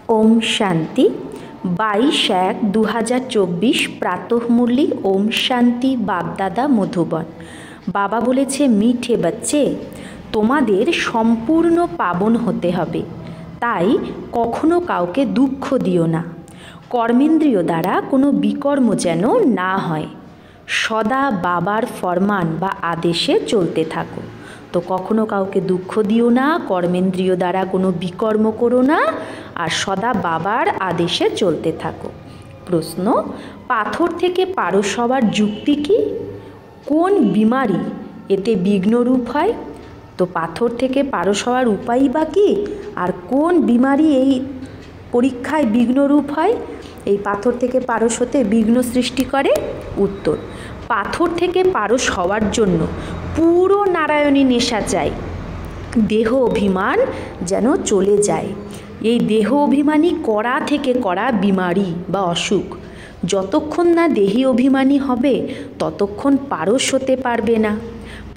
ওম শান্তি 22/1/2024 প্রাতঃমুরলি। ওম শান্তি। বাপদাদা মধুবন। বাবা বলেছে, মিঠে বাচ্চে, তোমাদের সম্পূর্ণ পাবন হতে হবে, তাই কখনো কাউকে দুঃখ দিও না। কর্মেন্দ্রিয় দ্বারা কোনো বিকর্ম যেন না হয়। সদা বাবার ফরমান বা আদেশে চলতে থাকো। তো কখনো কাউকে দুঃখ দিও না, কর্মেন্দ্রিয় দ্বারা কোনো বিকর্ম করো না, আর সদা বাবার আদেশে চলতে থাকো। প্রশ্ন, পাথর থেকে পারস হওয়ার যুক্তি কি? কোন বিমারি এতে বিঘ্নরূপ হয়? তো পাথর থেকে পারস হওয়ার উপায় বা কী, আর কোন বিমারি এই পরীক্ষায় বিঘ্নরূপ হয়, এই পাথর থেকে পারস হতে বিঘ্ন সৃষ্টি করে? উত্তর, পাথর থেকে পারস হওয়ার জন্য পুরো নারায়ণী নেশা চাই। দেহ অভিমান যেন চলে যায়। এই দেহ অভিমানী করা থেকে করা বিমারি বা অসুখ, যতক্ষণ না দেহি অভিমানী হবে ততক্ষণ পারস হতে পারবে না।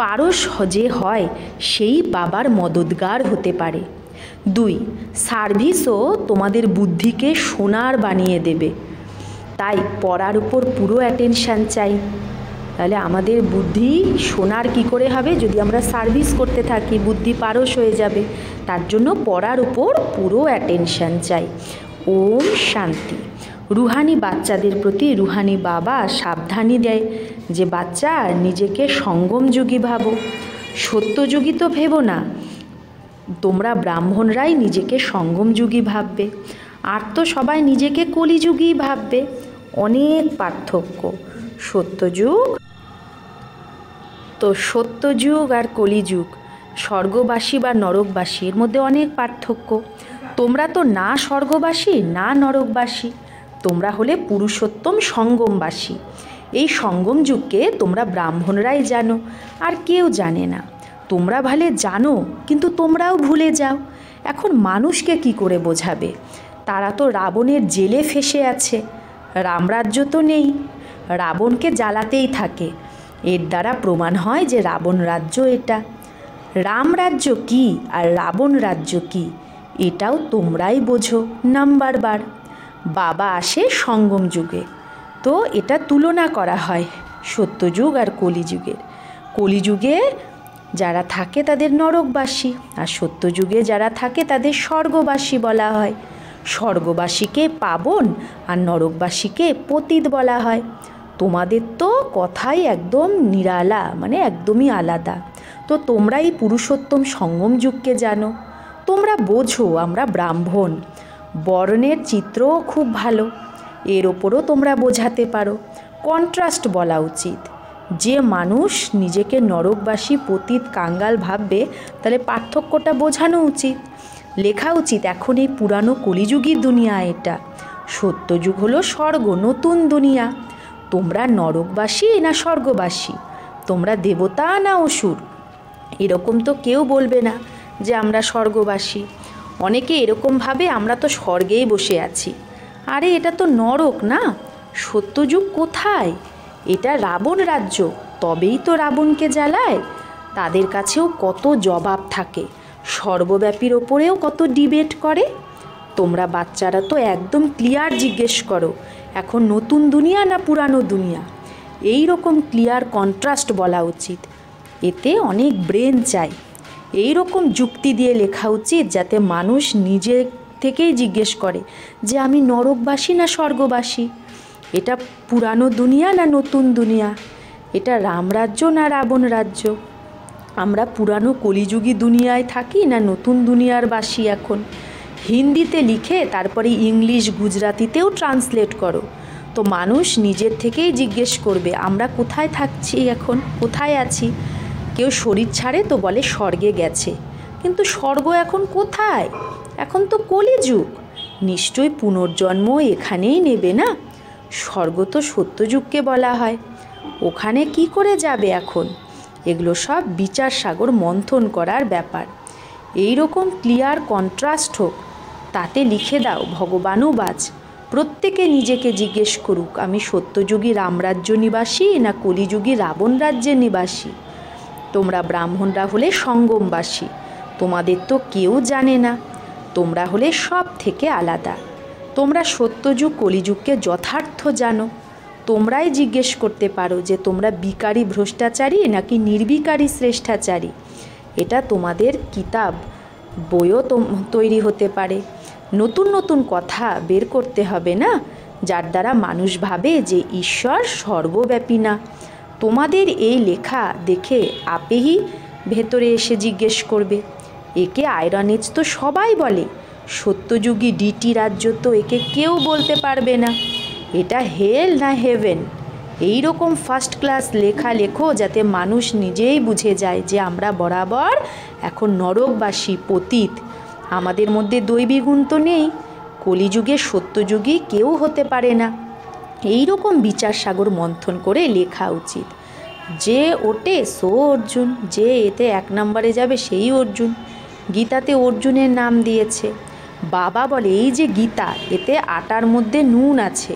পারস যে হয় সেই বাবার মদতগার হতে পারে। 2, সার্ভিসও তোমাদের বুদ্ধিকে সোনার বানিয়ে দেবে। তাই পড়ার উপর পুরো অ্যাটেনশান চাই। তাহলে আমাদের বুদ্ধি সোনার কি করে হবে? যদি আমরা সার্ভিস করতে থাকি বুদ্ধি পারস হয়ে যাবে। তার জন্য পড়ার উপর পুরো অ্যাটেনশান চাই। ওম শান্তি। রুহানি বাচ্চাদের প্রতি রুহানি বাবা সাবধানী দেয় যে, বাচ্চা নিজেকে সঙ্গমযোগী ভাবো, সত্যযুগী তো ভেবো না। তোমরা ব্রাহ্মণরাই নিজেকে সঙ্গমযুগী ভাববে, আর তো সবাই নিজেকে কলিযুগী ভাববে। অনেক পার্থক্য। সত্যযুগ আর কলিযুগ, স্বর্গবাসী বা নরকবাসী, এর মধ্যে অনেক পার্থক্য। তোমরা তো না স্বর্গবাসী না নরকবাসী, তোমরা হলে পুরুষোত্তম সঙ্গমবাসী। এই সঙ্গম যুগকে তোমরা ব্রাহ্মণরাই জানো, আর কেউ জানে না। তোমরা ভালে জানো, কিন্তু তোমরাও ভুলে যাও। এখন মানুষকে কি করে বোঝাবে? তারা তো রাবণের জেলে ফেঁসে আছে, রামরাজ্য তো নেই, রাবণকে জ্বালাতেই থাকে। এর দ্বারা প্রমাণ হয় যে রাবণ রাজ্য এটা। রামরাজ্য কি আর রাবণ রাজ্য কি, এটাও তোমরাই বোঝো। নাম্বার বার, বাবা আসে সঙ্গম যুগে, তো এটা তুলনা করা হয় সত্যযুগ আর কলিযুগের। কলিযুগে যারা থাকে তাদের নরকবাসী, আর সত্যযুগে যারা থাকে তাদের স্বর্গবাসী বলা হয়। স্বর্গবাসীকে পাবন আর নরকবাসীকে পতিত বলা হয়। তোমাদের তো কথাই একদম নিরালা, মানে একদমই আলাদা। তো তোমরা এই পুরুষোত্তম সঙ্গম যুগকে জানো, তোমরা বোঝো আমরা ব্রাহ্মণ। বর্ণের চিত্রও খুব ভালো, এর ওপরও তোমরা বোঝাতে পারো। কন্ট্রাস্ট বলা উচিত। যে মানুষ নিজেকে নরকবাসী পতিত কাঙ্গাল ভাববে, তাহলে পার্থক্যটা বোঝানো উচিত, লেখা উচিত। এখন এই পুরানো কলিযুগী দুনিয়া এটা, সত্যযুগ হলো স্বর্গ, নতুন দুনিয়া। তোমরা নরকবাসী না স্বর্গবাসী, তোমরা দেবতা না অসুর, এরকম তো কেউ বলবে না যে আমরা স্বর্গবাসী। অনেকে এরকম ভাবে আমরা তো স্বর্গেই বসে আছি। আরে এটা তো নরক না, সত্যযুগ কোথায়? এটা রাবণ রাজ্য, তবেই তো রাবণকে জ্বালায়। তাদের কাছেও কত জবাব থাকে, সর্বব্যাপীর ওপরেও কত ডিবেট করে। তোমরা বাচ্চারা তো একদম ক্লিয়ার জিজ্ঞেস করো, এখন নতুন দুনিয়া না পুরানো দুনিয়া? এই রকম ক্লিয়ার কন্ট্রাস্ট বলা উচিত। এতে অনেক ব্রেন চাই। এই রকম যুক্তি দিয়ে লেখা উচিত যাতে মানুষ নিজে থেকেই জিজ্ঞেস করে যে আমি নরকবাসী না স্বর্গবাসী, এটা পুরানো দুনিয়া না নতুন দুনিয়া, এটা রামরাজ্য না রাবণ রাজ্য, আমরা পুরানো কলিযুগী দুনিয়ায় থাকি না নতুন দুনিয়ার বাসী। এখন হিন্দিতে লিখে তারপরে ইংলিশ গুজরাটিতেও ট্রান্সলেট করো, তো মানুষ নিজের থেকেই জিজ্ঞেস করবে আমরা কোথায় থাকছি, এখন কোথায় আছি। কেউ শরীর ছাড়ে তো বলে স্বর্গে গেছে, কিন্তু স্বর্গ এখন কোথায়? এখন তো কলিযুগ, নিশ্চয়ই পুনর্জন্ম এখানেই নেবে না। স্বর্গ তো সত্যযুগকে বলা হয়, ওখানে কি করে যাবে এখন? এগুলো সব বিচার সাগর মন্থন করার ব্যাপার। এই রকম ক্লিয়ার কন্ট্রাস্ট হোক, তাতে লিখে দাও ভগবানও বাজ। প্রত্যেকে নিজেকে জিজ্ঞেস করুক আমি সত্যযুগী রামরাজ্য নিবাসী না কলিযুগী রাবণ রাজ্যের নিবাসী। তোমরা ব্রাহ্মণরা হলে সঙ্গমবাসী, তোমাদের তো কেউ জানে না। তোমরা হলে সব থেকে আলাদা। তোমরা সত্যযুগ কলিযুগকে যথার্থ জানো। তোমরাই জিজ্ঞেস করতে পারো যে তোমরা বিকারী ভ্রষ্টাচারী নাকি নির্বিকারী শ্রেষ্ঠাচারী। এটা তোমাদের কিতাব বইও তৈরি হতে পারে। নতুন নতুন কথা বের করতে হবে না, যার দ্বারা মানুষ ভাবে যে ঈশ্বর সর্বব্যাপী না। তোমাদের এই লেখা দেখে আপেই ভেতরে এসে জিজ্ঞেস করবে, একে আয়রন এজ তো সবাই বলে, সত্যযুগী ডিটি রাজ্য তো একে কেউ বলতে পারবে না। এটা হেল না হেভেন? এই রকম ফার্স্ট ক্লাস লেখা লেখো যাতে মানুষ নিজেই বুঝে যায় যে আমরা বরাবর এখন নরকবাসী, পতিত। আমাদের মধ্যে দৈবী গুণ তো নেই। কলিযুগে সত্যযুগী কেউ হতে পারে না। এই রকম বিচার সাগর মন্থন করে লেখা উচিত। যে ওটে সো অর্জুন, যে এতে 1 নম্বরে যাবে সেই অর্জুন। গীতাতে অর্জুনের নাম দিয়েছে। বাবা বলে এই যে গীতা, এতে আটার মধ্যে নুন আছে।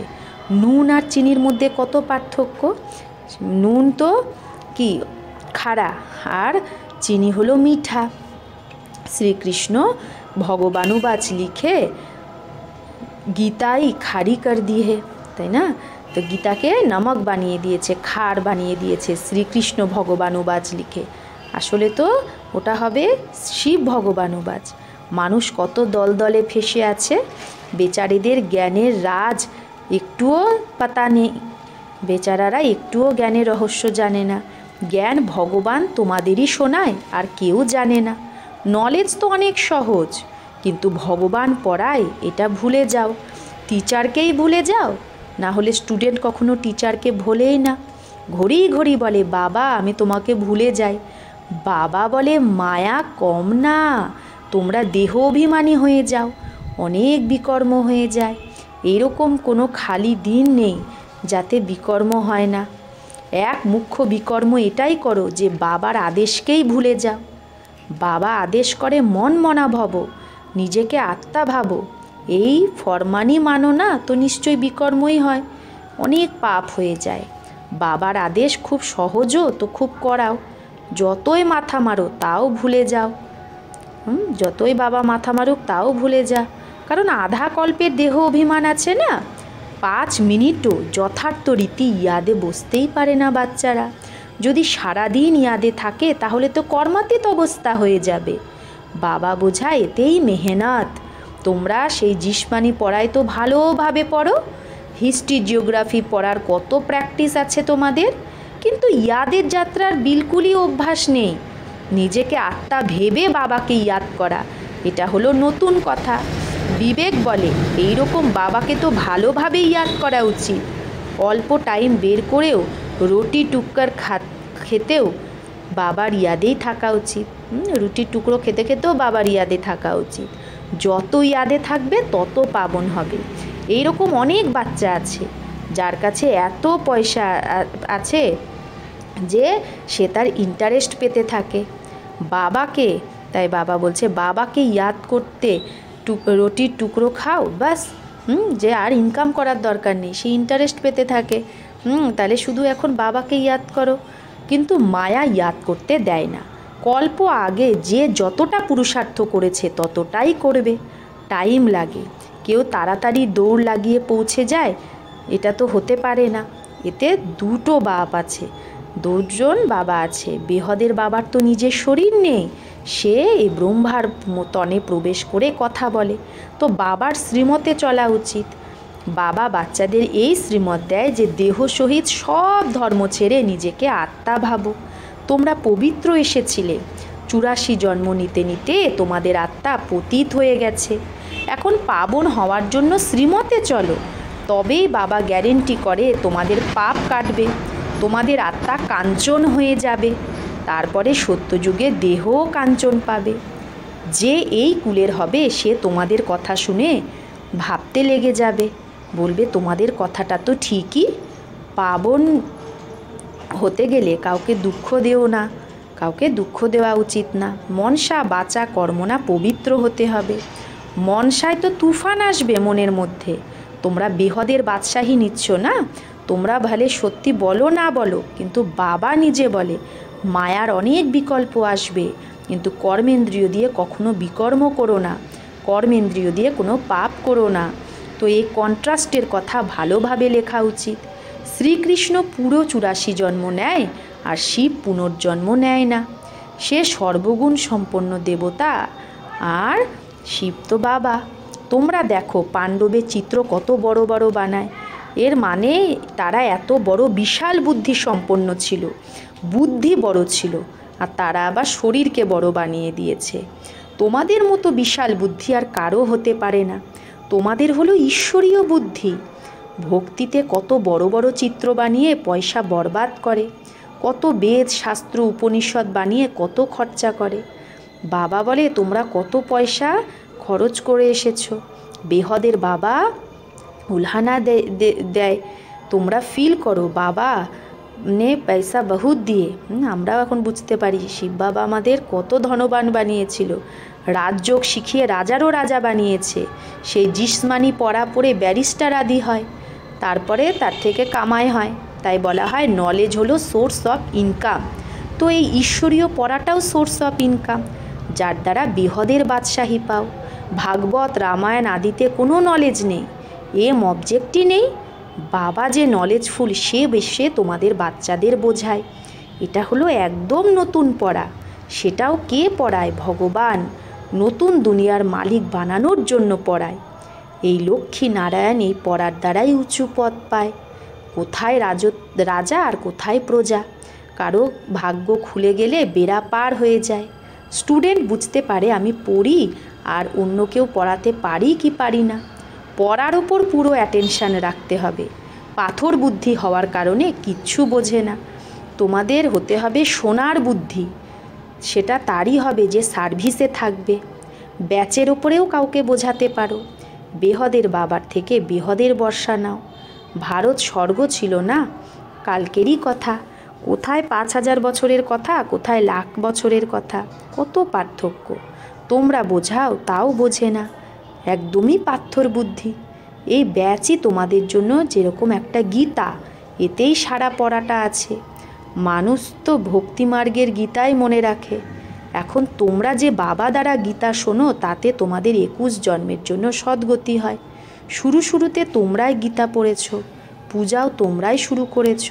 নুন আর চিনির মধ্যে কত পার্থক্য? নুন তো কি খাড়া আর চিনি হলো মিঠা। শ্রীকৃষ্ণ ভগবানুবাচ লিখে গীতাই খারি কর দিয়ে, তাই না? তো গীতাকে নমক বানিয়ে দিয়েছে, খার বানিয়ে দিয়েছে শ্রীকৃষ্ণ ভগবানুবাচ লিখে। আসলে তো ওটা হবে শিব ভগবানুবাচ। মানুষ কত দলদলে ফেসে আছে, বেচারিদের জ্ঞানের রাজ একটুও পাতা নেই। বেচারারা একটুও জ্ঞানের রহস্য জানে না। জ্ঞান ভগবান তোমাদেরই শোনায়, আর কেউ জানে না। নলেজ তো অনেক সহজ, কিন্তু ভগবান পড়ায় এটা ভুলে যাও। টিচারকেই ভুলে যাও, না হলে স্টুডেন্ট কখনো টিচারকে ভোলেই না। ঘড়ি ঘড়ি বলে বাবা আমি তোমাকে ভুলে যাই। বাবা বলে মায়া কম না, তোমরা দেহ অভিমানী হয়ে যাও, অনেক বিকর্ম হয়ে যায়। এইরকম কোনো খালি দিন নেই যাতে বিকর্ম হয় না। এক মুখ্য বিকর্ম এটাই করো যে বাবার আদেশকেই ভুলে যাও। বাবা আদেশ করে মন মনা ভব, নিজেকে আত্মা ভাবো। এই ফরমানই মানো না তো নিশ্চয়ই বিকর্মই হয়, অনেক পাপ হয়ে যায়। বাবার আদেশ খুব সহজও তো খুব করাও। যতই মাথা মারো তাও ভুলে যাও। যতই বাবা মাথা মারুক তাও ভুলে যা, কারণ আধা কল্পের দেহ অভিমান আছে না। 5 মিনিটও যথার্থ রীতি ইয়াদে বসতেই পারে না বাচ্চারা। যদি সারাদিন ইয়াদে থাকে তাহলে তো কর্মাতীত অবস্থা হয়ে যাবে। বাবা বোঝায় এতেই মেহনত। তোমরা সেই জিসমানি পড়ায় তো ভালোভাবে পড়ো। হিস্ট্রি জিওগ্রাফি পড়ার কত প্র্যাকটিস আছে তোমাদের, কিন্তু ইয়াদের যাত্রার বিলকুলই অভ্যাস নেই। নিজেকে আত্মা ভেবে বাবাকে ইয়াদ করা, এটা হলো নতুন কথা। বিবেক বলে এই রকম বাবাকে তো ভালোভাবে ইয়াদ করা উচিত। অল্প টাইম বের করেও রুটি টুকর খেতেও বাবার ইয়াদেই থাকা উচিত। রুটির টুকরো খেতে খেতেও বাবার ইয়াদে থাকা উচিত। যত ইয়াদে থাকবে তত পাবন হবে। এই রকম অনেক বাচ্চা আছে যার কাছে এত পয়সা আছে যে সে তার ইন্টারেস্ট পেতে থাকে বাবাকে। তাই বাবা বলছে বাবাকে ইয়াদ করতে রুটির টুকরো খাও ব্যাস, যে আর ইনকাম করার দরকার নেই, সে ইন্টারেস্ট পেতে থাকে। তাহলে শুধু এখন বাবাকে ইয়াদ করো। কিন্তু মায়া ইয়াদ করতে দেয় না। কল্প আগে যে যতটা পুরুষার্থ করেছে ততটাই করবে। টাইম লাগে। কেউ তাড়াতাড়ি দৌড় লাগিয়ে পৌঁছে যায় এটা তো হতে পারে না। এতে 2টো বাপ আছে, 2জন বাবা আছে। বেহদের বাবার তো নিজের শরীর নেই, সে এই ব্রহ্মার তনে প্রবেশ করে কথা বলে। তো বাবার শ্রীমতে চলা উচিত। বাবা বাচ্চাদের এই শ্রীমত দেয় যে দেহ সহিত সব ধর্ম ছেড়ে নিজেকে আত্মা ভাবো। তোমরা পবিত্র এসেছিলে, 84 জন্ম নিতে নিতে তোমাদের আত্মা পতিত হয়ে গেছে। এখন পাবন হওয়ার জন্য শ্রীমতে চলো, তবেই বাবা গ্যারেন্টি করে তোমাদের পাপ কাটবে, তোমাদের আত্মা কাঞ্চন হয়ে যাবে। তারপরে সত্যযুগে দেহ কাঞ্চন পাবে। যে এই কুলের হবে সে তোমাদের কথা শুনে ভাবতে লেগে যাবে, বলবে তোমাদের কথাটা তো ঠিকই। পাবন হতে গেলে কাউকে দুঃখ দেও না, কাউকে দুঃখ দেওয়া উচিত না। মনসা বাচা কর্মনা পবিত্র হতে হবে। মনসায় তো তুফান আসবে মনের মধ্যে। তোমরা বেহদের বাদশাহী নিচ্ছ না, তোমরা ভালে সত্যি বলো না বলো, কিন্তু বাবা নিজে বলে মায়ার অনেক বিকল্প আসবে, কিন্তু কর্মেন্দ্রিয় দিয়ে কখনো বিকর্ম করো না। কর্মেন্দ্রিয় দিয়ে কোনো পাপ করো না। তো এই কন্ট্রাস্টের কথা ভালোভাবে লেখা উচিত। শ্রীকৃষ্ণ পুরো 84 জন্ম নেয় আর শিব পুনর্জন্ম নেয় না। সে সর্বগুণ সম্পন্ন দেবতা আর শিব তো বাবা। তোমরা দেখো পাণ্ডবের চিত্র কত বড় বড় বানায়। এর মানে তারা এত বড় বিশাল বুদ্ধি সম্পন্ন ছিল, বুদ্ধি বড় ছিল, আর তারা আবার শরীরকে বড় বানিয়ে দিয়েছে। তোমাদের মতো বিশাল বুদ্ধি আর কারো হতে পারে না। তোমাদের হলো ঈশ্বরীয় বুদ্ধি। ভক্তিতে কত বড় বড় চিত্র বানিয়ে পয়সা বরবাদ করে, কত বেদ শাস্ত্র উপনিষদ বানিয়ে কত খরচা করে। বাবা বলে তোমরা কত পয়সা খরচ করে এসেছো। বেহদের বাবা উলহানা দেয়, তোমরা ফিল করো বাবা নে পয়সা বহুত দিয়ে। আমরাও এখন বুঝতে পারি শিব বাবা আমাদের কত ধনবান বানিয়েছিল, রাজযোগ শিখিয়ে রাজারও রাজা বানিয়েছে। সেই জিসমানি পড়া পড়ে ব্যারিস্টার আদি হয়, তারপরে তার থেকে কামাই হয়। তাই বলা হয় নলেজ হলো সোর্স অফ ইনকাম। তো এই ঈশ্বরীয় পড়াটাও সোর্স অফ ইনকাম, যার দ্বারা বেহদের বাদশাহী পাও। ভাগবত রামায়ণ আদিতে কোনো নলেজ নেই, অবজেক্টই নেই। বাবা যে নলেজফুল সে তোমাদের বাচ্চাদের বোঝায়। এটা হলো একদম নতুন পড়া। সেটাও কে পড়ায়? ভগবান নতুন দুনিয়ার মালিক বানানোর জন্য পড়ায়। এই লক্ষ্মী নারায়ণ এই পড়ার দ্বারাই উঁচু পদ পায়। কোথায় রাজা আর কোথায় প্রজা, কারো ভাগ্য খুলে গেলে বেড়া পার হয়ে যায়। স্টুডেন্ট বুঝতে পারে আমি পড়ি আর অন্য কেউ পড়াতে পারি কি পারি না। পড়ার ওপর পুরো অ্যাটেনশান রাখতে হবে। পাথর বুদ্ধি হওয়ার কারণে কিচ্ছু বোঝে না। তোমাদের হতে হবে সোনার বুদ্ধি। সেটা তারই হবে যে সার্ভিসে থাকবে। ব্যাচের ওপরেও কাউকে বোঝাতে পারো। বেহদের বাবার থেকে বেহদের বর্ষা নাও। ভারত স্বর্গ ছিল না, কালকেরই কথা। কোথায় 5000 বছরের কথা, কোথায় লাখ বছরের কথা, কত পার্থক্য। তোমরা বোঝাও তাও বোঝে না, একদমই পাথর বুদ্ধি। এই ব্যাচই তোমাদের জন্য যেরকম একটা গীতা, এতেই সারা পড়াটা আছে। মানুষ তো ভক্তিমার্গের গীতাই মনে রাখে। এখন তোমরা যে বাবা দ্বারা গীতা শোনো, তাতে তোমাদের 21 জন্মের জন্য সদ্গতি হয়। শুরুতে তোমরাই গীতা পড়েছ, পূজাও তোমরাই শুরু করেছ।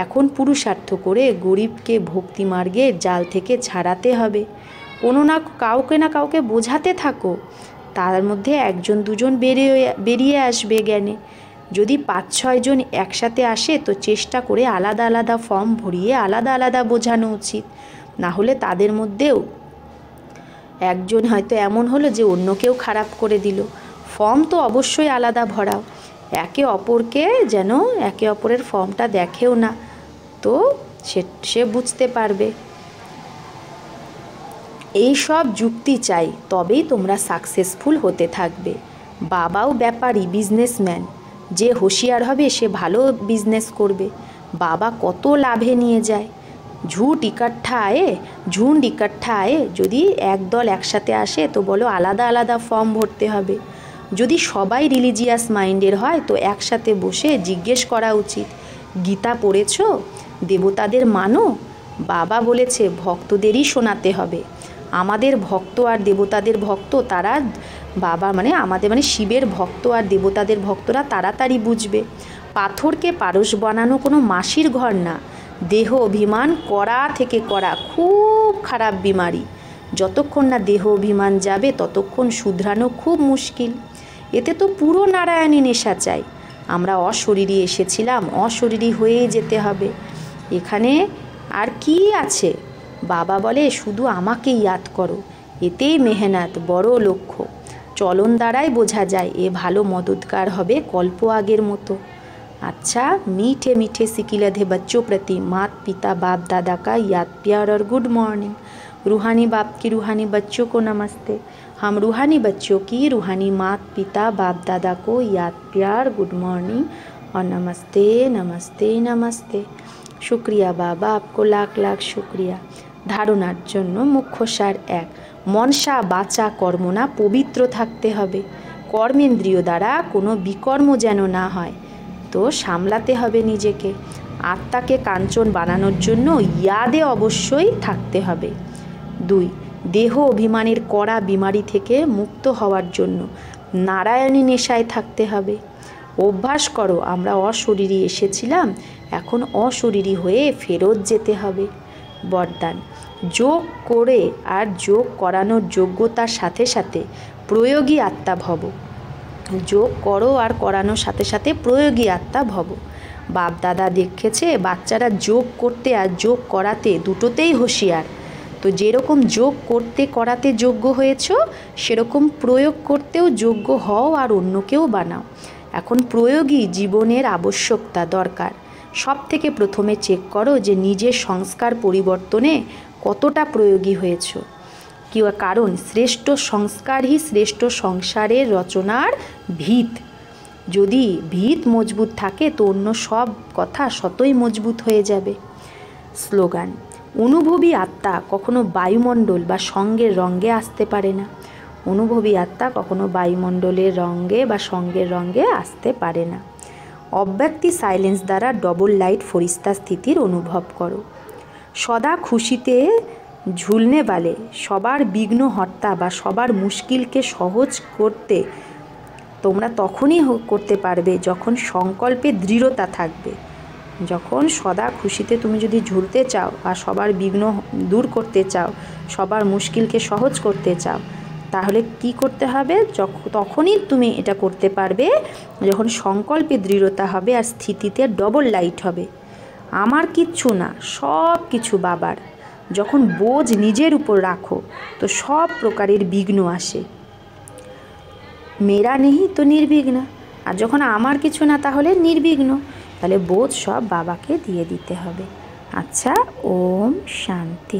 এখন পুরুষার্থ করে গরিবকে ভক্তিমার্গের জাল থেকে ছাড়াতে হবে। কোনো না কাউকে বোঝাতে থাকো, তার মধ্যে 1জন 2জন বেরিয়ে আসবে জ্ঞানে। যদি 5-6 জন একসাথে আসে তো চেষ্টা করে আলাদা আলাদা ফর্ম ভরিয়ে আলাদা আলাদা বোঝানো উচিত। না হলে তাদের মধ্যেও একজন হয়তো এমন হলো যে অন্য কেউ খারাপ করে দিল। ফর্ম তো অবশ্যই আলাদা ভরাও, একে অপরকে যেন একে অপরের ফর্মটা দেখেও না, তো সে বুঝতে পারবে। এই সব যুক্তি চাই, তবেই তোমরা সাকসেসফুল হতে থাকবে। বাবাও ব্যাপারী, বিজনেসম্যান। যে হুঁশিয়ার হবে সে ভালো বিজনেস করবে। বাবা কত লাভে নিয়ে যায়। ঝুন্ড ইকট্ঠা আয়ে। যদি একদল একসাথে আসে তো বলো আলাদা আলাদা ফর্ম ভরতে হবে। যদি সবাই রিলিজিয়াস মাইন্ডের হয় তো একসাথে বসে জিজ্ঞেস করা উচিত, গীতা পড়েছ? দেবতাদের মানো? বাবা বলেছে ভক্তদেরই শোনাতে হবে। আমাদের ভক্ত আর দেবতাদের ভক্ত, তারা বাবা আমাদের শিবের ভক্ত আর দেবতাদের ভক্তরা তাড়াতাড়ি বুঝবে। পাথরকে পারস বানানো কোনো মাসির ঘর না। দেহ অভিমান করা থেকে করা খুব খারাপ বিমারি। যতক্ষণ না দেহ অভিমান যাবে ততক্ষণ শুধরানো খুব মুশকিল। এতে তো পুরো নারায়ণী নেশা চাই। আমরা অশরীরী এসেছিলাম, অশরীরী হয়ে যেতে হবে। এখানে আর কি আছে? বাবা বলে শুধু আমাকে ইয়াদ করো, এতেই মেহনত, বড় লক্ষ্য। চলন দ্বারাই বোঝা যায় এ ভালো মদতগার হবে কল্প আগের মতো। अच्छा, मीठे मीठे सिकिलधे बच्चों प्रति मात पिता बाप दादा का याद प्यार और गुड मॉर्निंग। रूहानी बाप की रूहानी बच्चों को नमस्ते। हम रूहानी बच्चों की रूहानी मात पिता बाप दादा को याद प्यार गुड मॉर्निंग और नमस्ते नमस्ते नमस्ते। शुक्रिया बाबा, आपको लाख लाख शुक्रिया। धारणार जन्य मुख्य सार एक, मनसा बाचा कर्म ना पवित्र थाकते हबे। कर्मेंद्रिय द्वारा कोनो विकर्म जेन ना हय, तो सामलाते हबे निजेके। आत्माके कांचन बानानोर जन्य यादे अवश्यई थाकते हबे। 2, দেহ অভিমানের কড়া বিমারি থেকে মুক্ত হওয়ার জন্য নারায়ণী নেশায় থাকতে হবে। অভ্যাস করো, আমরা অশরীরী এসেছিলাম, এখন অশরীরী হয়ে ফেরত যেতে হবে। বরদান, যোগ করে আর যোগ করানোর যোগ্যতার সাথে সাথে প্রয়োগী আত্মা ভব। যোগ করো আর করানোর সাথে সাথে প্রয়োগী আত্মা ভব। বাপ দাদা দেখেছে বাচ্চারা যোগ করতে আর যোগ করাতে দুটোতেই হুঁশিয়ার। তো যেরকম যোগ করতে করাতে যোগ্য হয়েছ, সেরকম প্রয়োগ করতেও যোগ্য হও আর অন্যকেও বানাও। এখন প্রয়োগী জীবনের আবশ্যকতা দরকার। সব থেকে প্রথমে চেক করো যে নিজের সংস্কার পরিবর্তনে কতটা প্রয়োগী হয়েছ। কারণ শ্রেষ্ঠ সংস্কারই শ্রেষ্ঠ সংসারের রচনার ভিত। যদি ভিত মজবুত থাকে তো অন্য সব কথা শতই মজবুত হয়ে যাবে। স্লোগান, অনুভবী আত্মা কখনো বায়ুমণ্ডল বা সঙ্গের রঙে আসতে পারে না। অনুভবী আত্মা কখনো বায়ুমণ্ডলের রঙে বা সঙ্গের রঙে আসতে পারে না। অব্যক্তি সাইলেন্স দ্বারা ডবল লাইট ফরিস্তা স্থিতির অনুভব করো। সদা খুশিতে ঝুলনে বালে সবার বিঘ্ন হর্তা বা সবার মুশকিলকে সহজ করতে তোমরা তখনই করতে পারবে যখন সংকল্পে দৃঢ়তা থাকবে। যখন সদা খুশিতে তুমি যদি ঝুলতে চাও বা সবার বিঘ্ন দূর করতে চাও, সবার মুশকিলকে সহজ করতে চাও, তাহলে কি করতে হবে? তখনই তুমি এটা করতে পারবে যখন সংকল্পে দৃঢ়তা হবে আর স্থিতিতে ডবল লাইট হবে। আমার কিচ্ছু না, সব কিছু বাবার। যখন বোঝ নিজের উপর রাখো তো সব প্রকারের বিঘ্ন আসে। মেরা নেই তো নির্বিঘ্ন। আর যখন আমার কিছু না তাহলে নির্বিঘ্ন। তাহলে বোঝ সব বাবাকে দিয়ে দিতে হবে। আচ্ছা, ওম শান্তি।